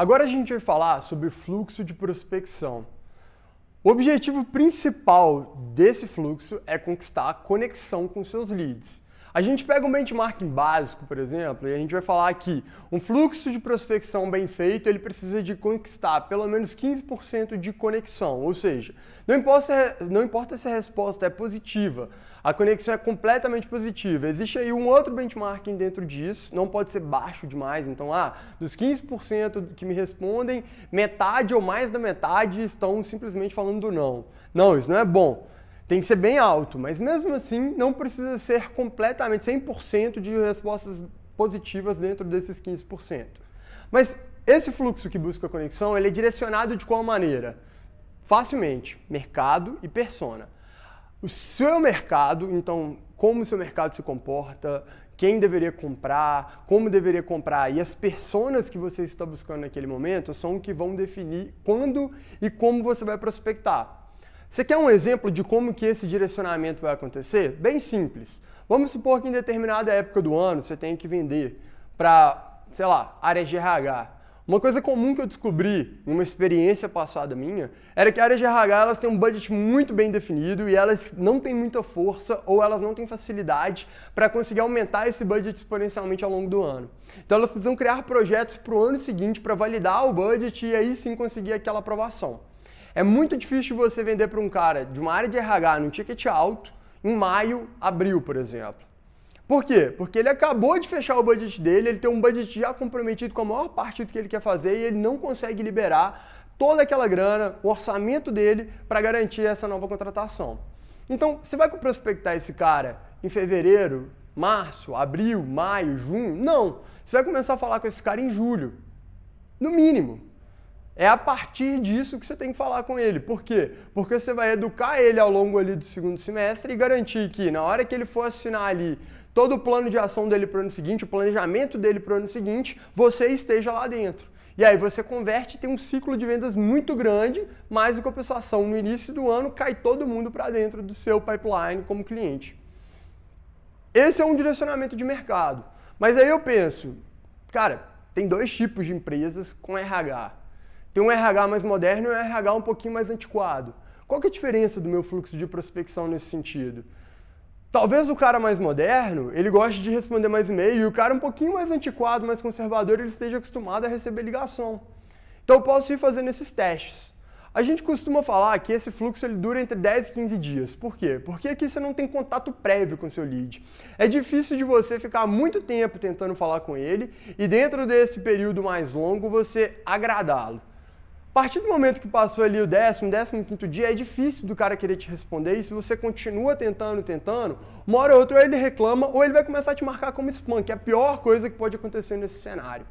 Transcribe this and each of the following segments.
Agora a gente vai falar sobre fluxo de prospecção. O objetivo principal desse fluxo é conquistar a conexão com seus leads. A gente pega um benchmarking básico, por exemplo, e a gente vai falar que um fluxo de prospecção bem feito, ele precisa de conquistar pelo menos 15% de conexão, ou seja, não importa se a resposta é positiva, a conexão é completamente positiva. Existe aí um outro benchmarking dentro disso, não pode ser baixo demais, então dos 15% que me respondem, metade ou mais da metade estão simplesmente falando não. Não, isso não é bom. Tem que ser bem alto, mas mesmo assim não precisa ser completamente 100% de respostas positivas dentro desses 15%. Mas esse fluxo que busca conexão, ele é direcionado de qual maneira? Facilmente, mercado e persona. O seu mercado, então, como o seu mercado se comporta, quem deveria comprar, como deveria comprar e as personas que você está buscando naquele momento são o que vão definir quando e como você vai prospectar. Você quer um exemplo de como que esse direcionamento vai acontecer? Bem simples. Vamos supor que em determinada época do ano você tem que vender para, sei lá, áreas de RH. Uma coisa comum que eu descobri em uma experiência passada minha era que a área de RH elas têm um budget muito bem definido e elas não têm muita força ou elas não têm facilidade para conseguir aumentar esse budget exponencialmente ao longo do ano. Então elas precisam criar projetos para o ano seguinte para validar o budget e aí sim conseguir aquela aprovação. É muito difícil você vender para um cara de uma área de RH num ticket alto em maio, abril, por exemplo. Por quê? Porque ele acabou de fechar o budget dele, ele tem um budget já comprometido com a maior parte do que ele quer fazer e ele não consegue liberar toda aquela grana, o orçamento dele para garantir essa nova contratação. Então, você vai prospectar esse cara em fevereiro, março, abril, maio, junho? Não. Você vai começar a falar com esse cara em julho, no mínimo. É a partir disso que você tem que falar com ele. Por quê? Porque você vai educar ele ao longo ali do segundo semestre e garantir que na hora que ele for assinar ali todo o plano de ação dele para o ano seguinte, o planejamento dele para o ano seguinte, você esteja lá dentro. E aí você converte e tem um ciclo de vendas muito grande, mas em compensação, no início do ano, cai todo mundo para dentro do seu pipeline como cliente. Esse é um direcionamento de mercado. Mas aí eu penso, cara, tem dois tipos de empresas com RH. Tem um RH mais moderno e um RH um pouquinho mais antiquado. Qual que é a diferença do meu fluxo de prospecção nesse sentido? Talvez o cara mais moderno, ele goste de responder mais e-mail, e o cara um pouquinho mais antiquado, mais conservador, ele esteja acostumado a receber ligação. Então eu posso ir fazendo esses testes. A gente costuma falar que esse fluxo ele dura entre 10 e 15 dias. Por quê? Porque aqui você não tem contato prévio com o seu lead. É difícil de você ficar muito tempo tentando falar com ele e dentro desse período mais longo você agradá-lo. A partir do momento que passou ali o 15º dia, é difícil do cara querer te responder e se você continua tentando, uma hora ou outra ele reclama ou ele vai começar a te marcar como spam, que é a pior coisa que pode acontecer nesse cenário.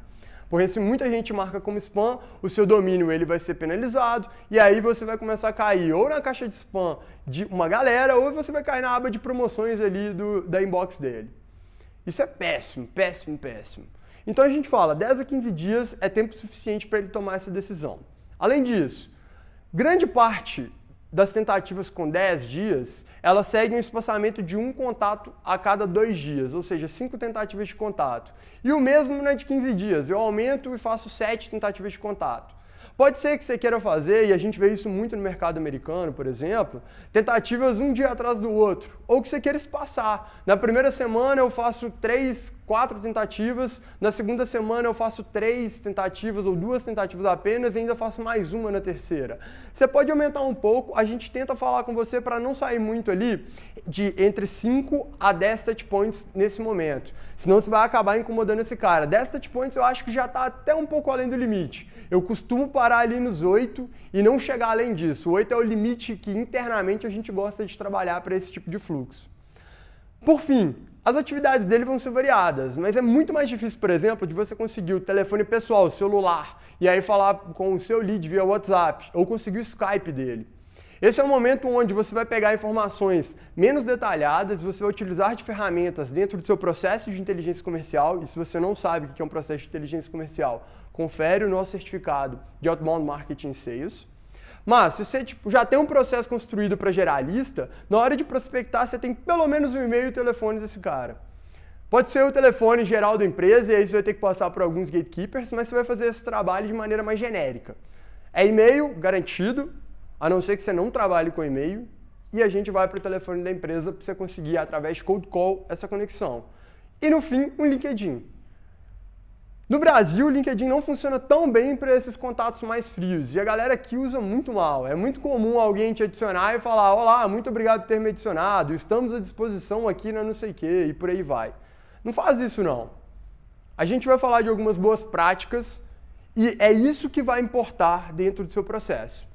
Porque se muita gente marca como spam, o seu domínio ele vai ser penalizado e aí você vai começar a cair ou na caixa de spam de uma galera ou você vai cair na aba de promoções ali da inbox dele. Isso é péssimo, péssimo, péssimo. Então a gente fala, 10 a 15 dias é tempo suficiente para ele tomar essa decisão. Além disso, grande parte das tentativas com 10 dias, elas seguem um espaçamento de um contato a cada 2 dias, ou seja, 5 tentativas de contato. E o mesmo de 15 dias, eu aumento e faço 7 tentativas de contato. Pode ser que você queira fazer, e a gente vê isso muito no mercado americano, por exemplo, tentativas um dia atrás do outro, ou que você queira espaçar. Na primeira semana eu faço 3, 4 tentativas, na segunda semana eu faço 3 tentativas ou 2 tentativas apenas e ainda faço mais uma na terceira. Você pode aumentar um pouco, a gente tenta falar com você para não sair muito ali de entre 5 a 10 touch points nesse momento. Senão você vai acabar incomodando esse cara. 10 touch points eu acho que já está até um pouco além do limite. Eu costumo parar ali nos 8 e não chegar além disso. O 8 é o limite que internamente a gente gosta de trabalhar para esse tipo de fluxo. Por fim, as atividades dele vão ser variadas, mas é muito mais difícil, por exemplo, de você conseguir o telefone pessoal, o celular, e aí falar com o seu lead via WhatsApp, ou conseguir o Skype dele. Esse é o momento onde você vai pegar informações menos detalhadas, você vai utilizar de ferramentas dentro do seu processo de inteligência comercial, e se você não sabe o que é um processo de inteligência comercial, confere o nosso certificado de Outbound Marketing Sales. Mas se você já tem um processo construído para gerar lista, na hora de prospectar você tem pelo menos o e-mail e o telefone desse cara. Pode ser o telefone geral da empresa, e aí você vai ter que passar por alguns gatekeepers, mas você vai fazer esse trabalho de maneira mais genérica. É e-mail garantido, a não ser que você não trabalhe com e-mail, e a gente vai para o telefone da empresa para você conseguir, através de cold call, essa conexão. E no fim, um LinkedIn. No Brasil, o LinkedIn não funciona tão bem para esses contatos mais frios, e a galera aqui usa muito mal. É muito comum alguém te adicionar e falar: olá, muito obrigado por ter me adicionado, estamos à disposição aqui na não sei o que, e por aí vai. Não faz isso não. A gente vai falar de algumas boas práticas, e é isso que vai importar dentro do seu processo.